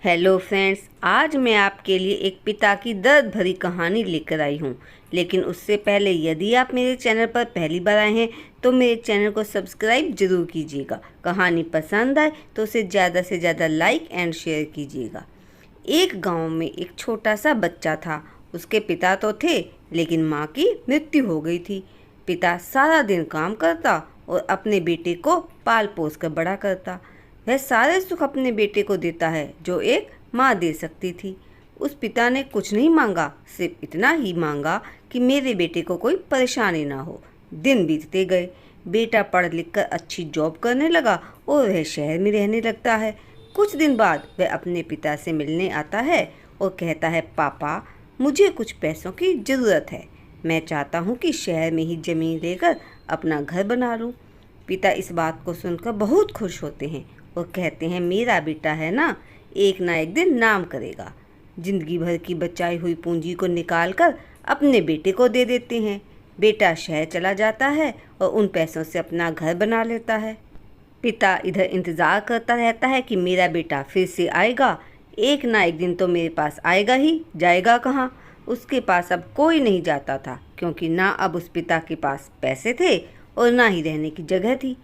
Hello friends, आज मैं आपके लिए एक पिता की दर्द भरी कहानी लेकर आई हूँ। लेकिन उससे पहले यदि आप मेरे चैनल पर पहली बार आए हैं तो मेरे चैनल को सब्सक्राइब जरूर कीजिएगा। कहानी पसंद आए तो उसे ज़्यादा से ज़्यादा लाइक एंड शेयर कीजिएगा। एक गांव में एक छोटा सा बच्चा था। उसके पिता तो थे लेकिन माँ की मृत्यु हो गई थी। पिता सारा दिन काम करता और अपने बेटे को पाल पोस कर बड़ा करता। वह सारे सुख अपने बेटे को देता है जो एक माँ दे सकती थी। उस पिता ने कुछ नहीं मांगा, सिर्फ इतना ही मांगा कि मेरे बेटे को कोई परेशानी ना हो। दिन बीतते गए। बेटा पढ़ लिख कर अच्छी जॉब करने लगा और वह शहर में रहने लगता है। कुछ दिन बाद वह अपने पिता से मिलने आता है और कहता है, पापा मुझे कुछ पैसों की ज़रूरत है। मैं चाहता हूँ कि शहर में ही ज़मीन लेकर अपना घर बना लूँ। पिता इस बात को सुनकर बहुत खुश होते हैं और कहते हैं, मेरा बेटा है ना एक दिन नाम करेगा। जिंदगी भर की बचाई हुई पूंजी को निकालकर अपने बेटे को दे देते हैं। बेटा शहर चला जाता है और उन पैसों से अपना घर बना लेता है। पिता इधर इंतज़ार करता रहता है कि मेरा बेटा फिर से आएगा। एक दिन तो मेरे पास आएगा ही, जाएगा कहाँ। उसके पास अब कोई नहीं जाता था क्योंकि ना अब उस पिता के पास पैसे थे और ना ही रहने की जगह थी।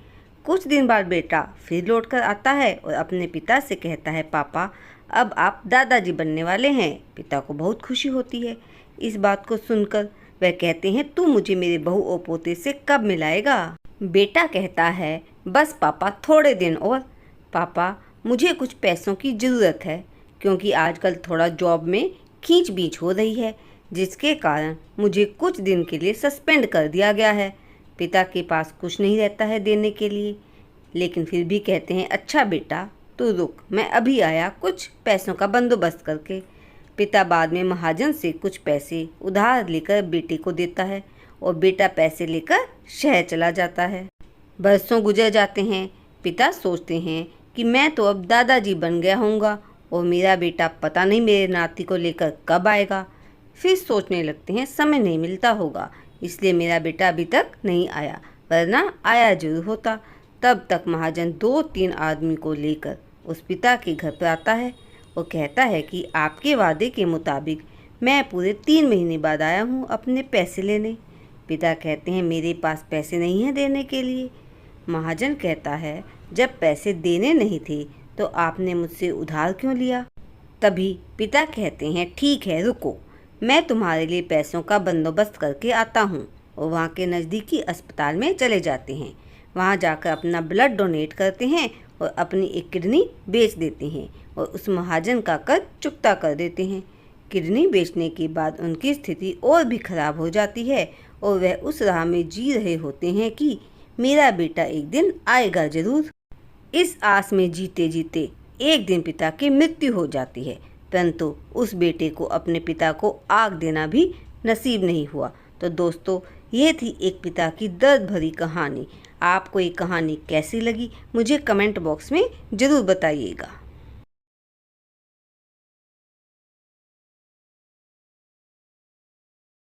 कुछ दिन बाद बेटा फिर लौट कर आता है और अपने पिता से कहता है, पापा अब आप दादाजी बनने वाले हैं। पिता को बहुत खुशी होती है। इस बात को सुनकर वह कहते हैं, तू मुझे मेरे बहू और पोते से कब मिलाएगा। बेटा कहता है, बस पापा थोड़े दिन और। पापा मुझे कुछ पैसों की ज़रूरत है क्योंकि आजकल थोड़ा जॉब में खींच बीच हो रही है, जिसके कारण मुझे कुछ दिन के लिए सस्पेंड कर दिया गया है। पिता के पास कुछ नहीं रहता है देने के लिए, लेकिन फिर भी कहते हैं, अच्छा बेटा तू रुक, मैं अभी आया कुछ पैसों का बंदोबस्त करके। पिता बाद में महाजन से कुछ पैसे उधार लेकर बेटे को देता है और बेटा पैसे लेकर शहर चला जाता है। बरसों गुजर जाते हैं। पिता सोचते हैं कि मैं तो अब दादाजी बन गया होऊंगा और मेरा बेटा पता नहीं मेरे नाती को लेकर कब आएगा। फिर सोचने लगते हैं, समय नहीं मिलता होगा इसलिए मेरा बेटा अभी तक नहीं आया, वरना आया जरूर होता। तब तक महाजन 2-3 आदमी को लेकर उस पिता के घर पर आता है और कहता है कि आपके वादे के मुताबिक मैं पूरे 3 महीने बाद आया हूँ अपने पैसे लेने। पिता कहते हैं, मेरे पास पैसे नहीं हैं देने के लिए। महाजन कहता है, जब पैसे देने नहीं थे तो आपने मुझसे उधार क्यों लिया। तभी पिता कहते हैं, ठीक है रुको, मैं तुम्हारे लिए पैसों का बंदोबस्त करके आता हूँ। और वहाँ के नज़दीकी अस्पताल में चले जाते हैं। वहाँ जाकर अपना ब्लड डोनेट करते हैं और अपनी एक किडनी बेच देते हैं और उस महाजन का कर्ज चुकता कर देते हैं। किडनी बेचने के बाद उनकी स्थिति और भी खराब हो जाती है और वह उस राह में जी रहे होते हैं कि मेरा बेटा एक दिन आएगा ज़रूर। इस आस में जीते जीते एक दिन पिता की मृत्यु हो जाती है, परंतु उस बेटे को अपने पिता को आग देना भी नसीब नहीं हुआ। तो दोस्तों, ये थी एक पिता की दर्द भरी कहानी। आपको ये कहानी कैसी लगी मुझे कमेंट बॉक्स में ज़रूर बताइएगा।